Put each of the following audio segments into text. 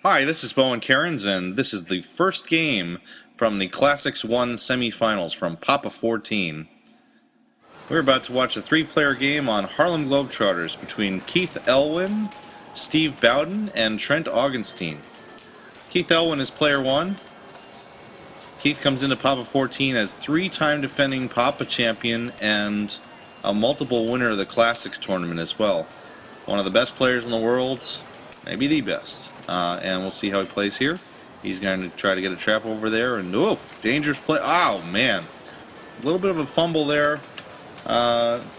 Hi, this is Bowen Cairns, and this is the first game from the Classics 1 semifinals from Papa 14. We're about to watch a three-player game on Harlem Globetrotters between Keith Elwin, Steve Bowden, and Trent Augenstein. Keith Elwin is player 1. Keith comes into Papa 14 as three-time defending Papa champion and a multiple winner of the Classics tournament as well. One of the best players in the world, maybe the best. And we'll see how he plays here. He's going to try to get a trap over there. And, oh, dangerous play. Oh, man. A little bit of a fumble there.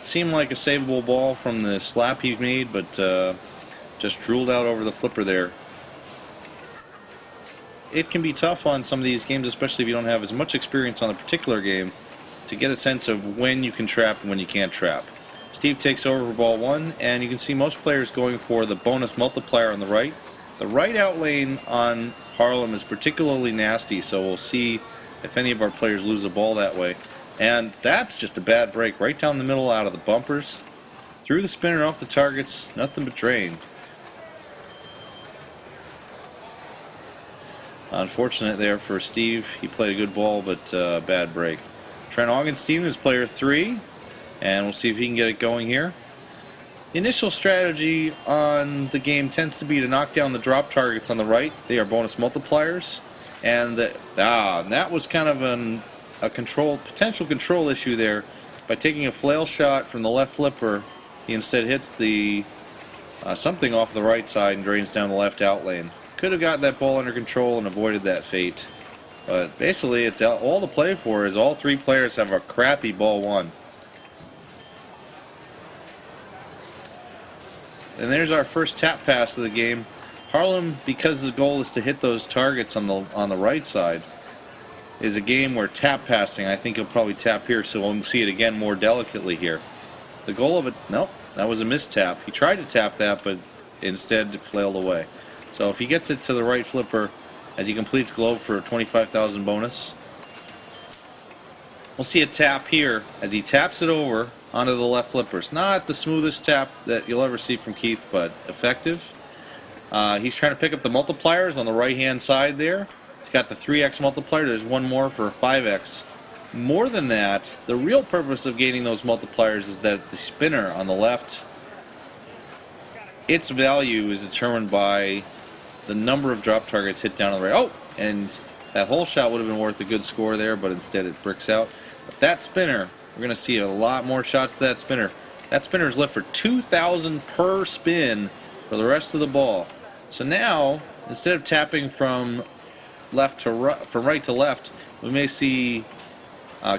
Seemed like a savable ball from the slap he made, but just drooled out over the flipper there. It can be tough on some of these games, especially if you don't have as much experience on a particular game, to get a sense of when you can trap and when you can't trap. Steve takes over for ball 1, and you can see most players going for the bonus multiplier on the right. The right out lane on Harlem is particularly nasty, so we'll see if any of our players lose a ball that way. And that's just a bad break right down the middle out of the bumpers. Through the spinner off the targets, nothing but drain. Unfortunate there for Steve. He played a good ball, but bad break. Trent Augenstein is player 3, and we'll see if he can get it going here. The initial strategy on the game tends to be to knock down the drop targets on the right. They are bonus multipliers. And that was kind of a potential control issue there. By taking a flail shot from the left flipper, he instead hits the something off the right side and drains down the left out lane. Could have gotten that ball under control and avoided that fate. But basically, it's all to play for is all three players have a crappy ball 1. And there's our first tap pass of the game. Harlem, because the goal is to hit those targets on the right side, is a game where tap passing, I think he'll probably tap here, so we'll see it again more delicately here. The goal of it, nope, that was a mistap. He tried to tap that, but instead it flailed away. So if he gets it to the right flipper as he completes Globe for a 25,000 bonus, we'll see a tap here as he taps it over onto the left flippers. Not the smoothest tap that you'll ever see from Keith, but effective. He's trying to pick up the multipliers on the right-hand side there. He's got the 3x multiplier. There's one more for a 5x. More than that, the real purpose of gaining those multipliers is that the spinner on the left, its value is determined by the number of drop targets hit down on the right. Oh, and that whole shot would have been worth a good score there, but instead it bricks out. But that spinner, we're going to see a lot more shots to that spinner. That spinner is left for 2,000 per spin for the rest of the ball. So now, instead of tapping from right to left, we may see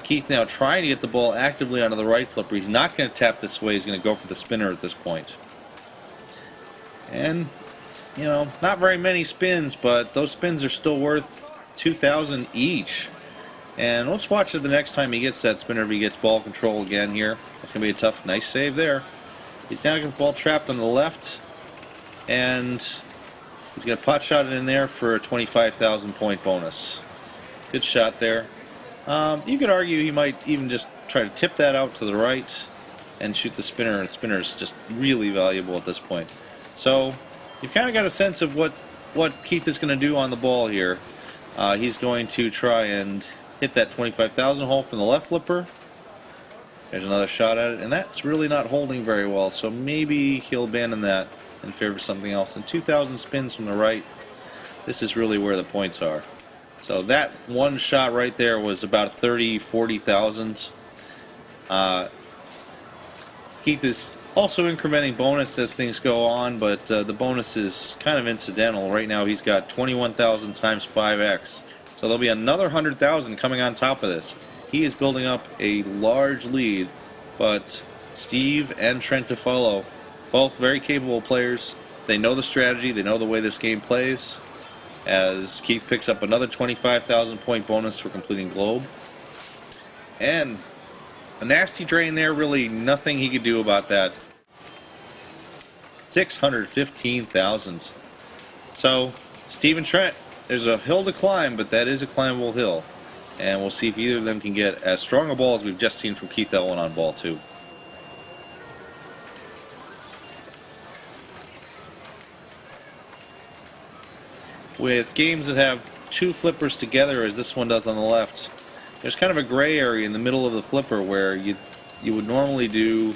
Keith now trying to get the ball actively onto the right flipper. He's not going to tap this way. He's going to go for the spinner at this point. And, you know, not very many spins, but those spins are still worth 2,000 each. And let's watch it the next time he gets that spinner if he gets ball control again here. That's going to be a tough, nice save there. He's now got the ball trapped on the left. And he's going to pot shot it in there for a 25,000 point bonus. Good shot there. You could argue he might even just try to tip that out to the right and shoot the spinner. And the spinner is just really valuable at this point. So you've kind of got a sense of what Keith is going to do on the ball here. He's going to try and hit that 25,000 hole from the left flipper. There's another shot at it, and that's really not holding very well, so maybe he'll abandon that in favor of something else. And 2,000 spins from the right, this is really where the points are. So that one shot right there was about 40,000. Keith is also incrementing bonus as things go on, but the bonus is kind of incidental. Right now he's got 21,000 times 5x. So there'll be another 100,000 coming on top of this. He is building up a large lead, but Steve and Trent to follow, both very capable players. They know the strategy, they know the way this game plays, as Keith picks up another 25,000 point bonus for completing Globe. And a nasty drain there, really nothing he could do about that. 615,000. So, Steve and Trent, there's a hill to climb, but that is a climbable hill. And we'll see if either of them can get as strong a ball as we've just seen from Keith Elwin on ball 2. with games that have two flippers together, as this one does on the left, there's kind of a gray area in the middle of the flipper where you would normally do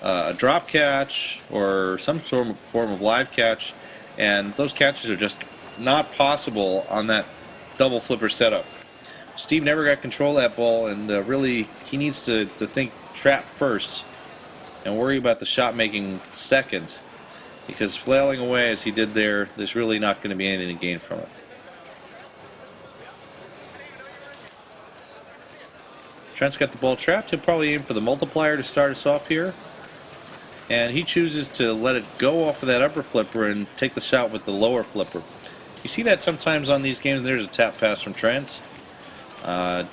a drop catch or some sort of form of live catch, and those catches are just not possible on that double flipper setup. Steve never got control of that ball, and really he needs to think trap first and worry about the shot making second, because flailing away as he did there, there's really not going to be anything to gain from it. Trent's got the ball trapped. He'll probably aim for the multiplier to start us off here. And he chooses to let it go off of that upper flipper and take the shot with the lower flipper. You see that sometimes on these games. There's a tap pass from Trent.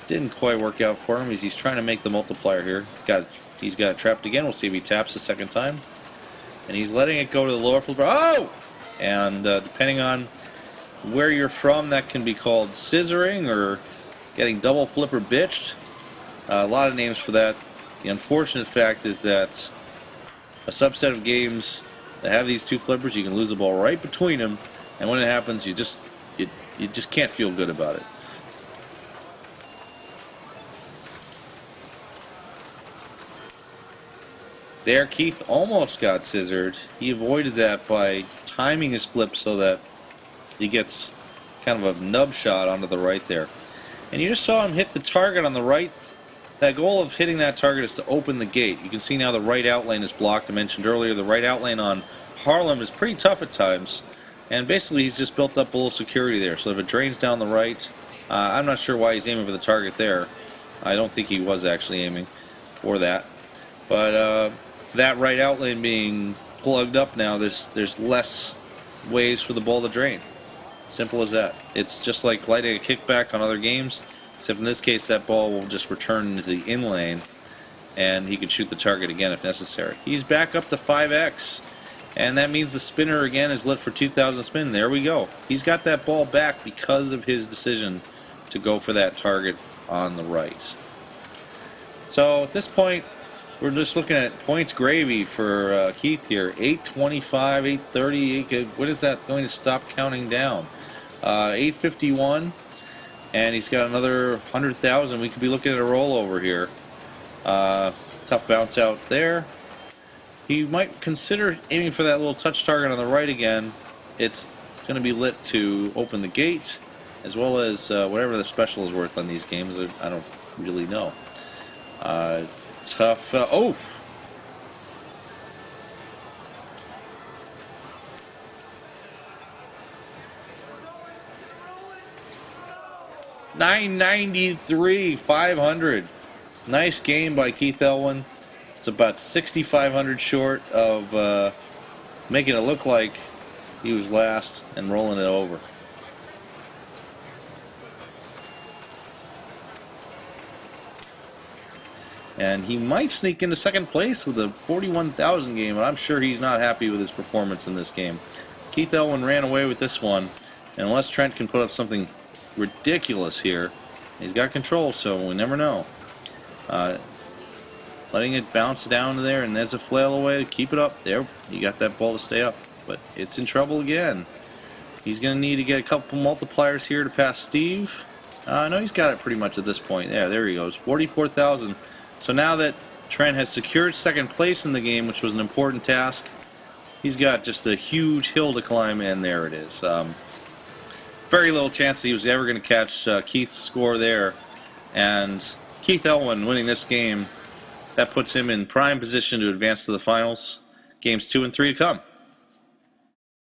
Didn't quite work out for him as he's trying to make the multiplier here. He's got it trapped again. We'll see if he taps the second time. And he's letting it go to the lower flipper. Oh! And depending on where you're from, that can be called scissoring or getting double flipper bitched. A lot of names for that. The unfortunate fact is that a subset of games that have these two flippers, you can lose the ball right between them, and when it happens, you just can't feel good about it. There, Keith almost got scissored. He avoided that by timing his flip so that he gets kind of a nub shot onto the right there. And you just saw him hit the target on the right. That goal of hitting that target is to open the gate. You can see now the right out lane is blocked. I mentioned earlier the right out lane on Harlem is pretty tough at times. And basically he's just built up a little security there. So if it drains down the right, I'm not sure why he's aiming for the target there. I don't think he was actually aiming for that. But that right out lane being plugged up now, there's less ways for the ball to drain. Simple as that. It's just like lighting a kickback on other games. Except in this case, that ball will just return into the in lane, and he can shoot the target again if necessary. He's back up to 5x, and that means the spinner again is lit for 2,000 spin. There we go. He's got that ball back because of his decision to go for that target on the right. So at this point, we're just looking at points gravy for Keith here. 825, 830. When is that going to stop counting down? 851. And he's got another 100,000. We could be looking at a rollover here. Tough bounce out there. He might consider aiming for that little touch target on the right again. It's going to be lit to open the gate, as well as whatever the special is worth on these games. I don't really know. Tough. Oh! $993, 500. Nice game by Keith Elwin. It's about 6,500 short of making it look like he was last and rolling it over. And he might sneak into second place with a 41,000 game, but I'm sure he's not happy with his performance in this game. Keith Elwin ran away with this one, and unless Trent can put up something ridiculous here, he's got control, so we never know. Letting it bounce down to there, and there's a flail away. Keep it up. There, you got that ball to stay up, but it's in trouble again. He's going to need to get a couple multipliers here to pass Steve. No, he's got it pretty much at this point. Yeah, there he goes. 44,000. So now that Trent has secured second place in the game, which was an important task, he's got just a huge hill to climb, and there it is. Very little chance that he was ever going to catch Keith's score there. And Keith Elwin winning this game, that puts him in prime position to advance to the finals. Games 2 and 3 to come.